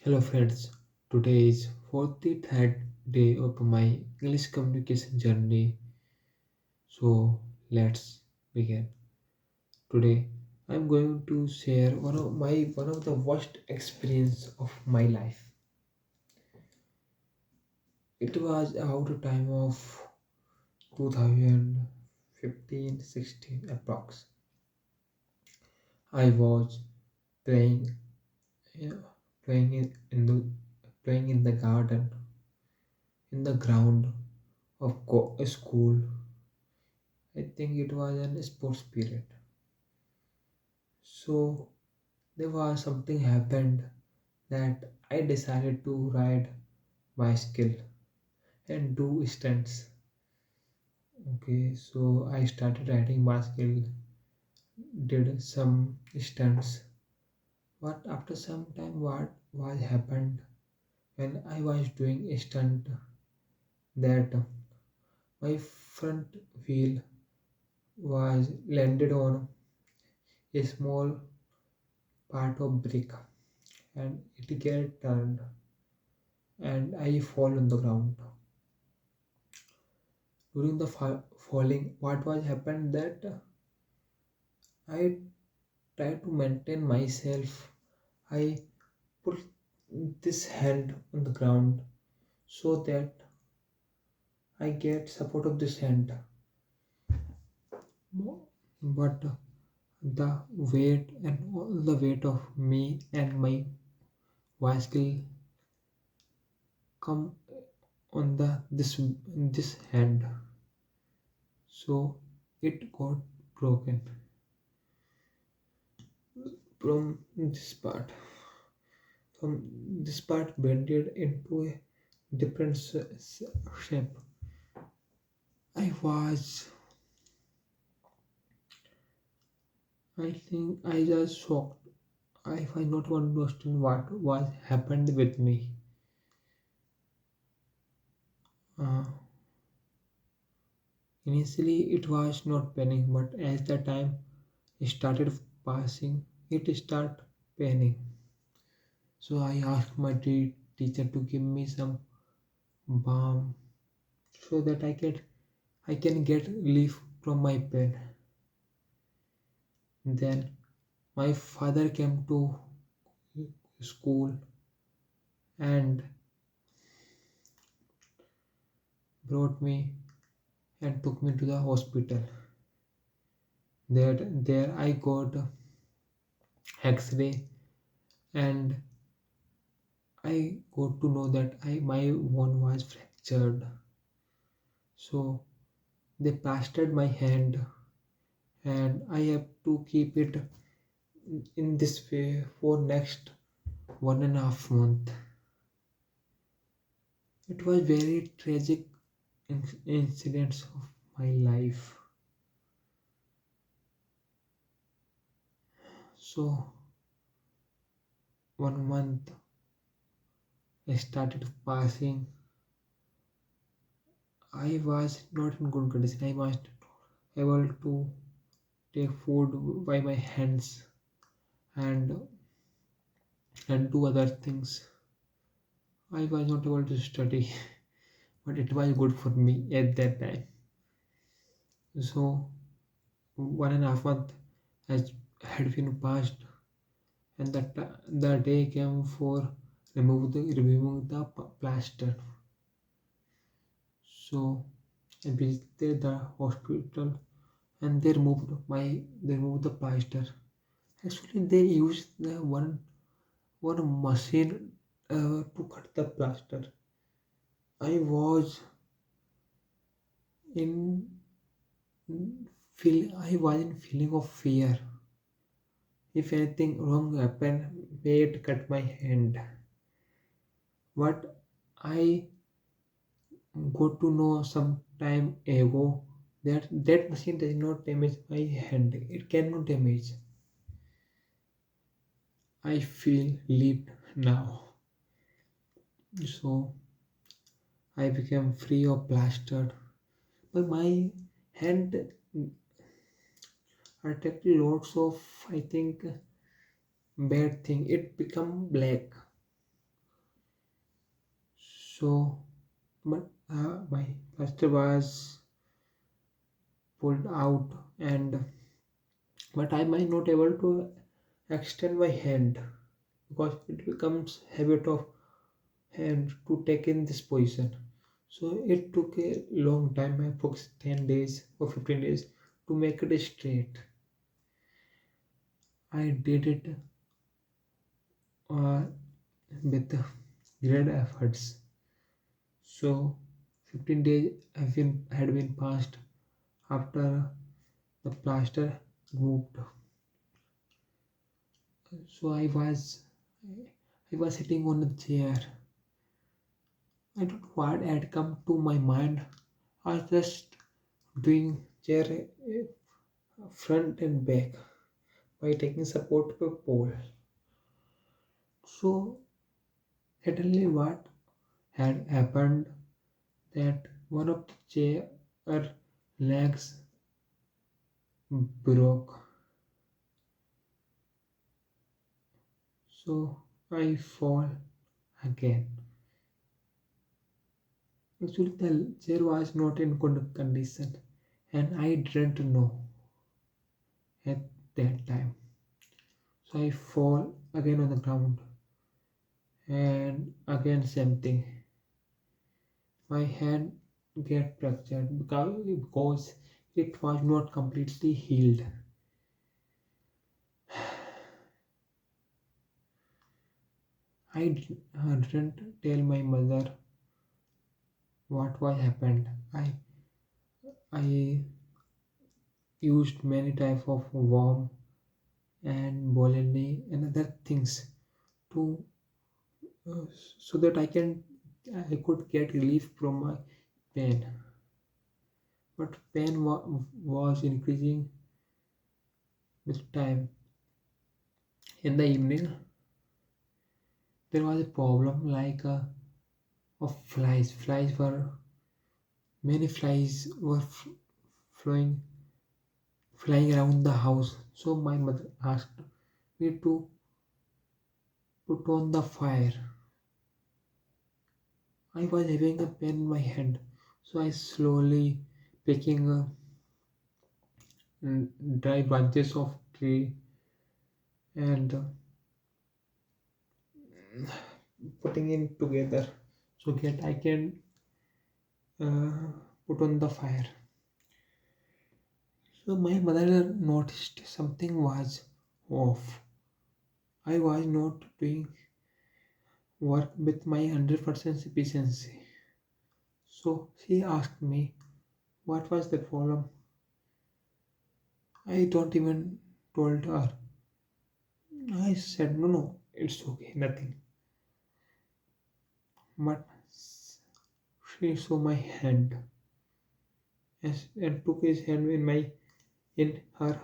Hello friends, today is 43rd day of my English communication journey. So let's begin. Today I'm going to share one of the worst experience of my life. It was about the time of 2015-16 approx. I was playing yeah, playing playing in the garden in the ground of a school. I think it was an sports period. So there was something happened that I decided to ride bicycle and do stunts. Okay, so I started riding bicycle, did some stunts. But after some time, what was happened when I was doing a stunt that my front wheel was landed on a small part of brick and it get turned and I fall on the ground. During the falling, what was happened that I tried to maintain myself. I put this hand on the ground so that I get support of this hand. But the weight and all the weight of me and my bicycle come on the this hand, so it got broken from this part. From this part bended into a different shape. I was, I think I just shocked. I find not understand what was happened with me. Uh, Initially, it was not paining, but as the time started passing, it start paining. So I asked my teacher to give me some balm so that I can get relief from my pain. Then my father came to school and brought me and took me to the hospital. There I got X-ray and I got to know that my bone was fractured. So they plastered my hand and I have to keep it in this way for next 1.5 month. It was very tragic incidents of my life. So 1 month I started passing. I was not in good condition. I was not able to take food by my hands and do other things. I was not able to study, but it was good for me at that time. So 1.5 month has had been passed, and the day came for removing the plaster. So I visited the hospital and they removed the plaster. Actually, they used the one machine to cut the plaster. I was in I was in feeling of fear. If anything wrong happened, may it cut my hand. But I got to know some time ago that that machine does not damage my hand. It cannot damage. I feel relieved now. So I became free of plaster. But my hand attracted lots of I think bad thing. It become black. So, but my plaster was pulled out, and but I might not able to extend my hand because it becomes habit of hand to take in this position. So it took a long time. I took 10 days or 15 days to make it straight. I did it uh, with great efforts. So 15 days had been passed after the plaster moved. So I was sitting on a chair. I don't know what had come to my mind. I was just doing chair front and back by taking support to a pole. So suddenly what had happened that one of the chair legs broke. So I fall again. Actually the chair was not in good condition and I didn't know at that time. So I fall again on the ground and again same thing. My hand get fractured because it was not completely healed. I didn't tell my mother what was happened. I used many type of worm and bolognese and other things to uh, so that I could get relief from my pain. But pain was increasing with time. In the evening, there was a problem like of flies. Many flies were flowing flying around the house. So my mother asked me to put on the fire. I was having a pen in my hand, so I slowly picking dry branches of tree and putting it together so that I can uh, put on the fire. So my mother noticed something was off. I was not doing work with my 100% efficiency. So she asked me what was the problem. I don't even told her. I said no, it's okay, nothing. But she saw my hand and took his hand in her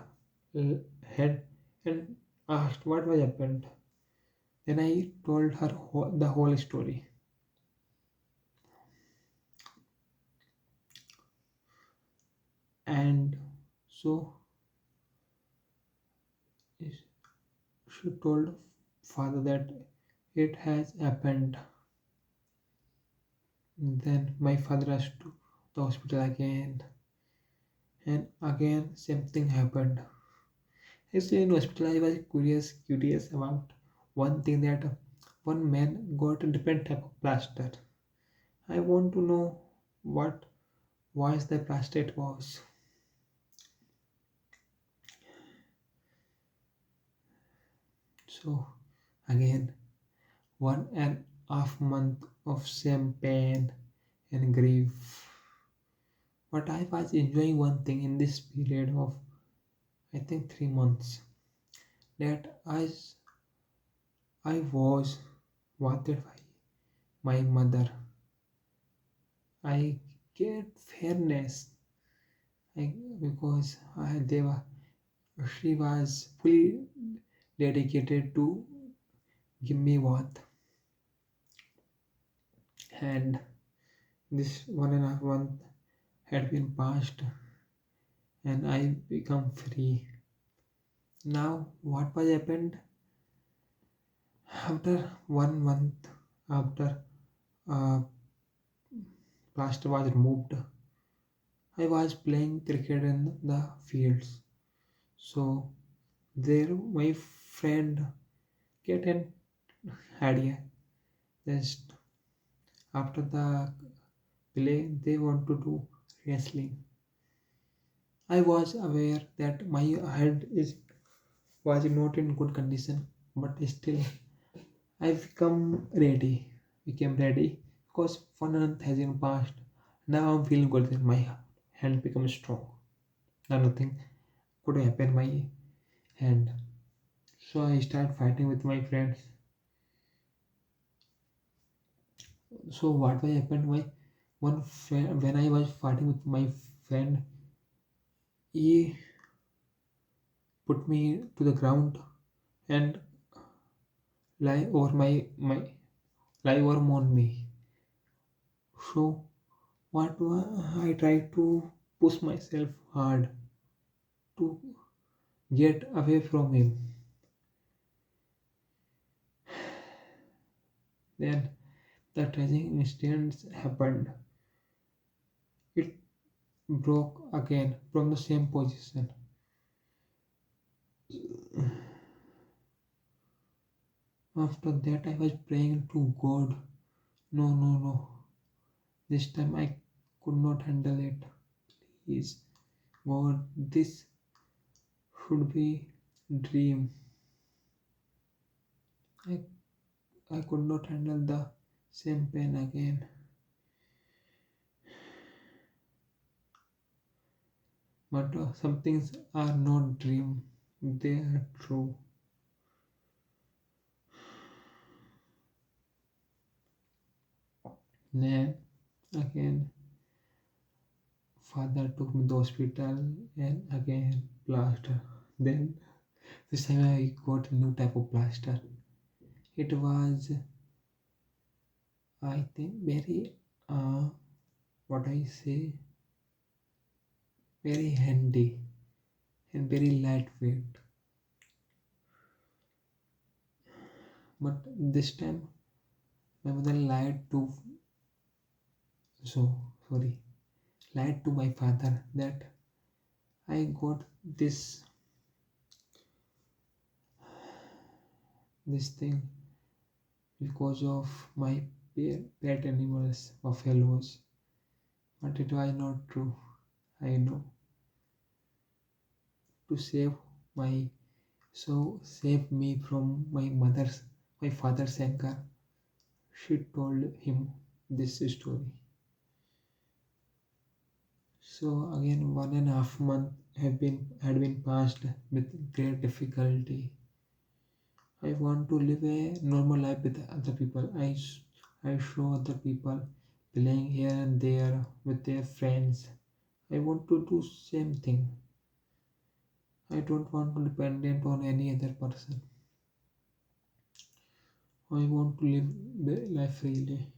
hand and asked what was happened. Then I told her the whole story. And so she told father that it has happened. Then my father rushed to the hospital again, and again same thing happened. Actually, in hospital, I was curious about one thing that one man got a different type of plaster. I want to know what was the plaster it was. So again, 1.5 month of same pain and grief. But I was enjoying one thing in this period of I think 3 months that I was wanted by my mother. I get fairness because she was fully dedicated to give me what, and this 1.5 month had been passed and I become free. Now what was happened after 1 month after uh, plaster was removed, I was playing cricket in the fields. So there my friend get an idea. Just after the play they want to do wrestling. I was aware that my head is was not in good condition, but still I became ready because 1 month has been passed. Now I'm feeling good that my hand becomes strong. Now nothing could happen my hand. So I start fighting with my friends. So what happened? My one friend when I was fighting with my friend, he put me to the ground and lie over my lie over on me. So I tried to push myself hard to get away from him. Then the tragic incident happened. It broke again from the same position. After that, I was praying to God. No, no, no. This time I could not handle it. Please, God, this should be dream. I, I could not handle the same pain again. But some things are not dream. They are true. Then again, father took me to the hospital and again plaster. Then this time I got a new type of plaster. It was, I think, very, what I say, very handy and very lightweight. But this time my mother so sorry, lied to my father that I got this thing because of my pet animals buffaloes. But it was not true. I know to my save me from my father's anger. She told him this story. So again, 1.5 month had been passed with great difficulty. I want to live a normal life with other people. I show other people playing here and there with their friends. I want to do same thing. I don't want to dependent on any other person. I want to live the life freely.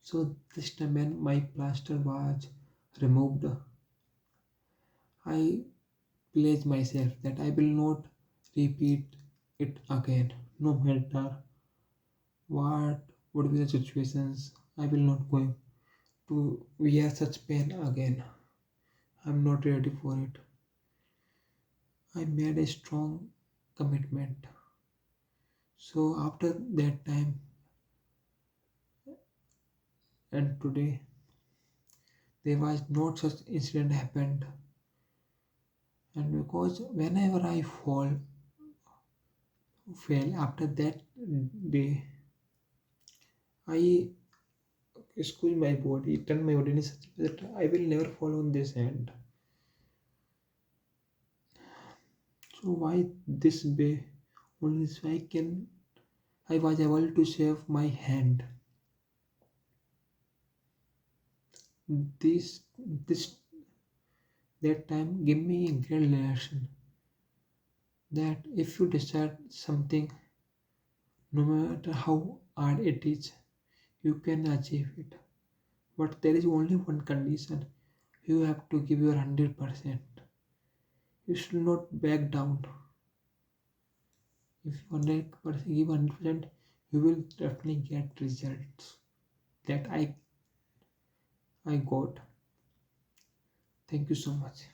So this time when my plaster was removed, I pledge myself that I will not repeat it again. No matter what would be the situations, I will not going to wear such pain again. I'm not ready for it. I made a strong commitment. So after that time and today, there was not such incident happened. And because whenever I fail after that day, I squeeze my body, turn my body in such a way that I will never fall on this hand. So why this way? Only this way I was able to save my hand. This that time give me a great lesson that if you decide something, no matter how hard it is, you can achieve it. But there is only one condition: you have to give your 100%. You should not back down. If you 100% give 100%, you will definitely get results. That I I got. Thank you so much.